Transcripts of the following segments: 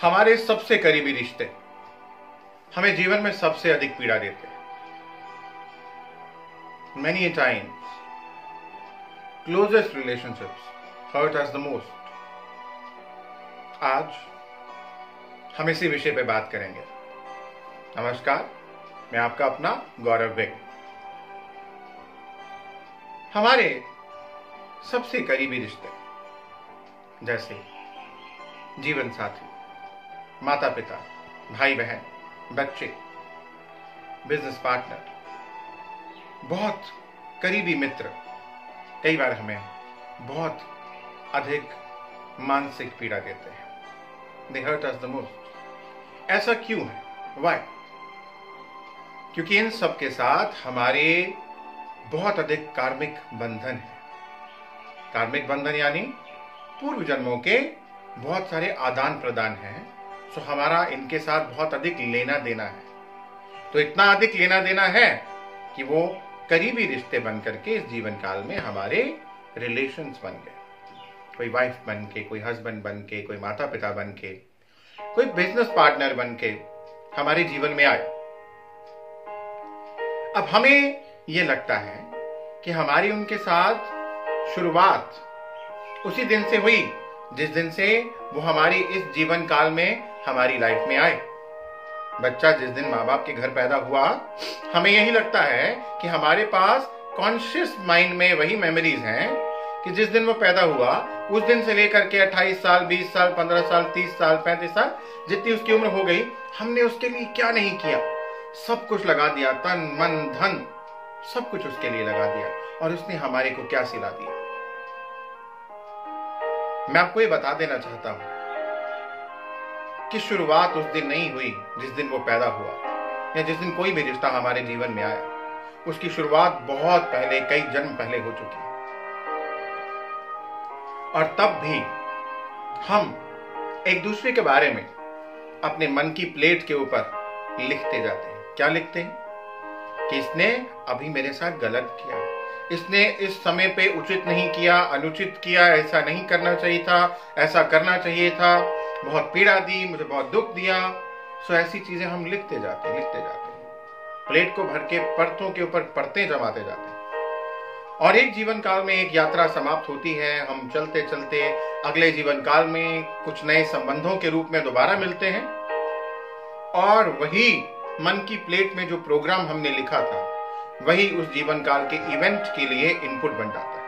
हमारे सबसे करीबी रिश्ते हमें जीवन में सबसे अधिक पीड़ा देते हैं। Many a times, closest relationships hurt us the most. आज हम इसी विषय पे बात करेंगे। नमस्कार, मैं आपका अपना गौरव बेग। हमारे सबसे करीबी रिश्ते जैसे जीवन साथी, माता पिता, भाई बहन, बच्चे, बिजनेस पार्टनर, बहुत करीबी मित्र कई बार हमें बहुत अधिक मानसिक पीड़ा देते हैं। They hurt us the most. ऐसा क्यों है? Why? क्योंकि इन सब के साथ हमारे बहुत अधिक कार्मिक बंधन है। कार्मिक बंधन यानी पूर्व जन्मों के बहुत सारे आदान प्रदान हैं। सो हमारा इनके साथ बहुत अधिक लेना देना है। तो इतना अधिक लेना देना है कि वो करीबी रिश्ते बन करके इस जीवन काल में हमारे रिलेशंस बन गए। कोई वाइफ बन के, कोई हस्बैंड बन के, कोई माता पिता बन के, कोई बिजनेस पार्टनर बन के हमारे जीवन में आए। अब हमें यह लगता है कि हमारी उनके साथ शुरुआत उसी दिन से हुई जिस दिन से वो हमारी इस जीवन काल में हमारी लाइफ में आए। बच्चा जिस दिन माँ बाप के घर पैदा हुआ, हमें यही लगता है कि हमारे पास कॉन्शियस माइंड में वही मेमोरीज हैं कि जिस दिन वो पैदा हुआ उस दिन से लेकर के 28 साल, 20 साल, 15 साल, 30 साल, 35 साल, जितनी उसकी उम्र हो गई, हमने उसके लिए क्या नहीं किया। सब कुछ लगा दिया, तन मन धन सब कुछ उसके लिए लगा दिया, और उसने हमारे को क्या सिला दिया। मैं आपको ये बता देना चाहता हूं कि शुरुआत उस दिन नहीं हुई जिस दिन वो पैदा हुआ, या जिस दिन कोई भी रिश्ता हमारे जीवन में आया। उसकी शुरुआत बहुत पहले, कई जन्म पहले हो चुकी है। और तब भी हम एक दूसरे के बारे में अपने मन की प्लेट के ऊपर लिखते जाते हैं। क्या लिखते हैं? कि इसने अभी मेरे साथ गलत किया, इसने इस समय पे उचित नहीं किया, अनुचित किया, ऐसा नहीं करना चाहिए था, ऐसा करना चाहिए था, बहुत पीड़ा दी, मुझे बहुत दुख दिया। सो ऐसी चीजें हम लिखते जाते हैं। प्लेट को भर के परतों के ऊपर परतें जमाते जाते हैं। और एक जीवन काल में एक यात्रा समाप्त होती है। हम चलते चलते अगले जीवन काल में कुछ नए संबंधों के रूप में दोबारा मिलते हैं, और वही मन की प्लेट में जो प्रोग्राम हमने लिखा था वही उस जीवन काल के इवेंट के लिए इनपुट बन जाता है,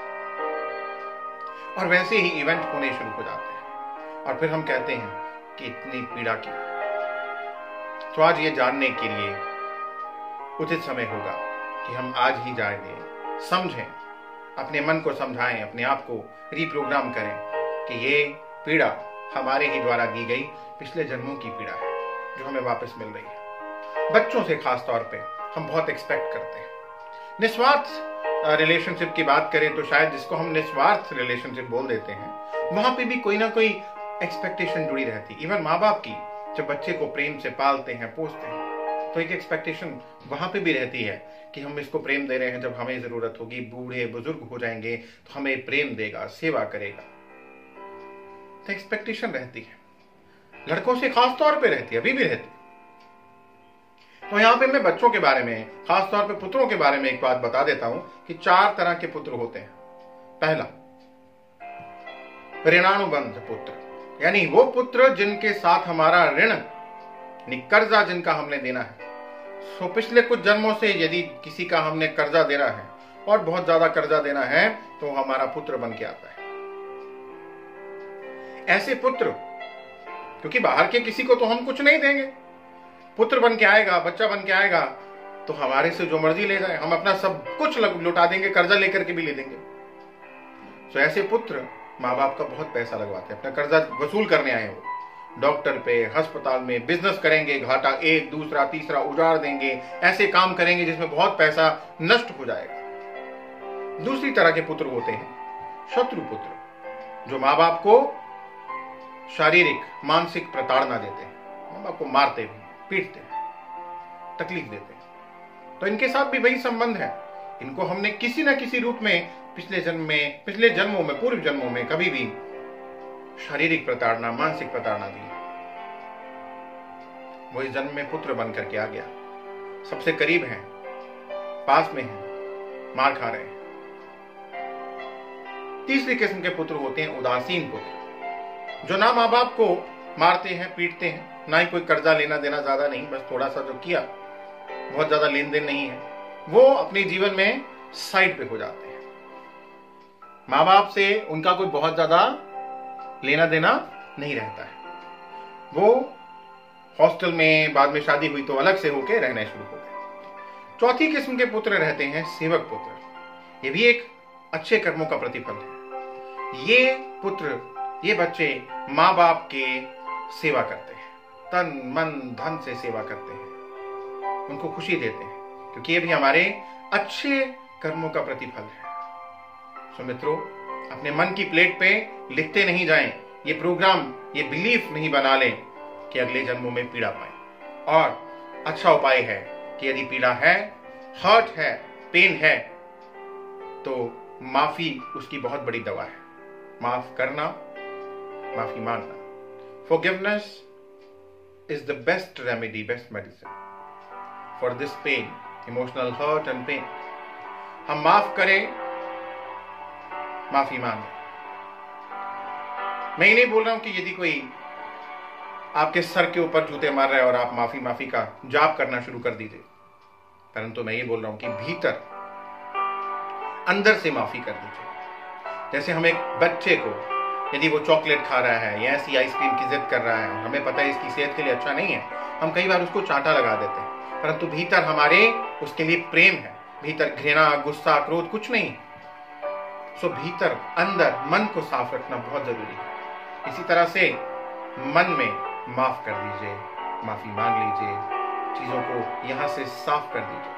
और वैसे ही इवेंट होने शुरू हो जाते हैं। और फिर हम कहते हैं कि इतनी पीड़ा की। तो आज ये जानने के लिए उचित समय होगा कि हम आज ही जाएंगे, समझें, अपने मन को समझाएं, अपने आप को रीप्रोग्राम करें कि ये पीड़ा हमारे ही द्वारा दी गई पिछले जन्मों की पीड़ा है जो हमें वापस मिल रही है। बच्चों से खास तौर पे हम बहुत एक्सपेक्ट करते हैं। निस्वार्थ रिलेशनशिप की बात करें तो शायद जिसको हम निस्वार्थ रिलेशनशिप बोल देते हैं, वहां पे भी कोई ना कोई एक्सपेक्टेशन जुड़ी रहती। इवन माँ बाप की जब बच्चे को प्रेम से पालते हैं, पोसते हैं, तो एक एक्सपेक्टेशन वहां पे भी रहती है कि हम इसको प्रेम दे रहे हैं, जब हमें जरूरत होगी, बूढ़े बुजुर्ग हो जाएंगे तो हमें प्रेम देगा, सेवा करेगा। तो एक्सपेक्टेशन रहती है, लड़कों से खास तौर पे रहती है, अभी भी रहती है। तो यहां पे मैं बच्चों के बारे में, खास तौर पे पुत्रों के बारे में एक बात बता देता हूं कि 4 तरह के पुत्र होते हैं। पहला, ऋणानुबंध पुत्र, यानी वो पुत्र जिनके साथ हमारा ऋण, कर्जा जिनका हमने देना है। सो पिछले कुछ जन्मों से यदि किसी का हमने कर्जा देना है और बहुत ज्यादा कर्जा देना है तो हमारा पुत्र बन के आता है। ऐसे पुत्र, क्योंकि बाहर के किसी को तो हम कुछ नहीं देंगे, पुत्र बन के आएगा, बच्चा बन के आएगा तो हमारे से जो मर्जी ले जाए, हम अपना सब कुछ लुटा देंगे, कर्जा लेकर के भी ले देंगे। सो ऐसे पुत्र माँ बाप का बहुत पैसा लगवाते हैं, अपना कर्जा वसूल करने आए हो। डॉक्टर पे, अस्पताल में, बिजनेस करेंगे, घाटा एक, दूसरा, तीसरा उजाड़ देंगे, ऐसे काम करेंगे जिसमें बहुत पैसा नष्ट हो जाएगा। दूसरी तरह के पुत्र होते हैं शत्रु पुत्र, जो माँ बाप को शारीरिक, मानसिक प्रताड़ना देते हैं, माँ बाप को मारते भी, पीटते हैं, तकलीफ देते हैं। तो इनके साथ भी वही संबंध है। इनको हमने किसी न किसी रूप में पिछले जन्मों में, पूर्व जन्मों में कभी भी शारीरिक प्रताड़ना, मानसिक प्रताड़ना दी। वो इस जन्म में पुत्र बन करके आ गया, सबसे करीब हैं, पास में हैं, मार खा रहे हैं। तीसरी किस्म के पुत्र होते हैं उदासीन पुत्र, जो ना माँ बाप को मारते हैं, पीटते हैं, ना ही कोई कर्जा लेना देना, ज्यादा नहीं, बस थोड़ा सा जो किया, बहुत ज्यादा लेन देन नहीं है, वो अपने जीवन में साइड पे हो जाते हैं। माँ बाप से उनका कोई बहुत ज्यादा लेना देना नहीं रहता है। वो हॉस्टल में, बाद में शादी हुई तो अलग से होके रहने शुरू हो गए। चौथी किस्म के पुत्र रहते हैं सेवक पुत्र। ये भी एक अच्छे कर्मों का प्रतिफल है। ये पुत्र, ये बच्चे माँ बाप के सेवा करते हैं, तन मन धन से सेवा करते हैं, उनको खुशी देते हैं, क्योंकि ये भी हमारे अच्छे कर्मों का प्रतिफल है। सो मित्रों, अपने मन की प्लेट पे लिखते नहीं जाएं, ये प्रोग्राम, ये बिलीफ नहीं बना लें कि अगले जन्मों में पीड़ा पाए। और अच्छा उपाय है कि यदि पीड़ा है, हर्ट है, पेन है, तो माफी उसकी बहुत बड़ी दवा है। माफ करना, माफी मांगना। Forgiveness is the best remedy, best medicine for this pain, emotional hurt and pain. हम माफ करें, माफी मांगे। मैं ये नहीं बोल रहा हूं कि यदि कोई आपके सर के ऊपर जूते मार रहा है और आप माफी का जाप करना शुरू कर दीजिए, परंतु मैं ये बोल रहा हूं कि भीतर, अंदर से माफी कर दीजिए। जैसे हम एक बच्चे को, यदि वो चॉकलेट खा रहा है या ऐसी आइसक्रीम की जिद कर रहा है, हमें पता है इसकी सेहत के लिए अच्छा नहीं है, हम कई बार उसको चांटा लगा देते हैं, परंतु भीतर हमारे उसके लिए प्रेम है, भीतर घृणा, गुस्सा, क्रोध कुछ नहीं। सो भीतर, अंदर मन को साफ रखना बहुत जरूरी है। इसी तरह से मन में माफ कर दीजिए, माफी मांग लीजिए, चीजों को यहां से साफ कर दीजिए,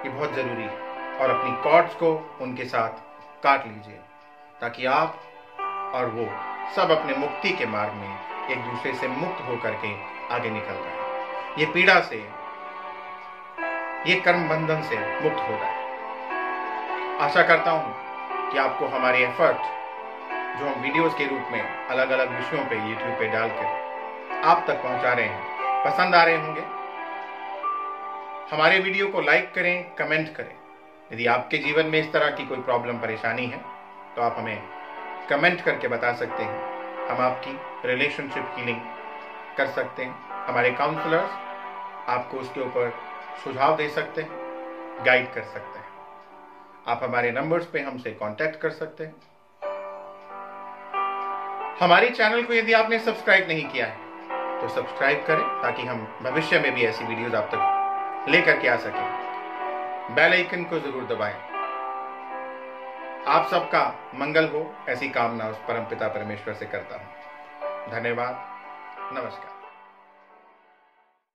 ये बहुत जरूरी है। और अपनी कॉर्ड्स को उनके साथ काट लीजिए, ताकि आप और वो सब अपने मुक्ति के मार्ग में एक दूसरे से मुक्त होकर के आगे निकल रहे हैं। ये पीड़ा से, ये कर्म बंधन से मुक्त हो जाए। आशा करता हूं कि आपको हमारे एफर्ट, जो हम वीडियोस के रूप में अलग अलग विषयों पे यूट्यूब पे डालकर आप तक पहुंचा रहे हैं, पसंद आ रहे होंगे। हमारे वीडियो को लाइक करें, कमेंट करें। यदि आपके जीवन में इस तरह की कोई प्रॉब्लम, परेशानी है, तो आप हमें कमेंट करके बता सकते हैं। हम आपकी रिलेशनशिप हीलिंग कर सकते हैं। हमारे काउंसलर्स आपको उसके ऊपर सुझाव दे सकते हैं, गाइड कर सकते हैं। आप हमारे नंबर्स पे हमसे कांटेक्ट कर सकते हैं। हमारे चैनल को यदि आपने सब्सक्राइब नहीं किया है तो सब्सक्राइब करें, ताकि हम भविष्य में भी ऐसी वीडियोस आप तक लेकर के आ सकें। बेल आइकन को जरूर दबाएं। आप सबका मंगल हो, ऐसी कामना उस परमपिता परमेश्वर से करता हूं। धन्यवाद, नमस्कार।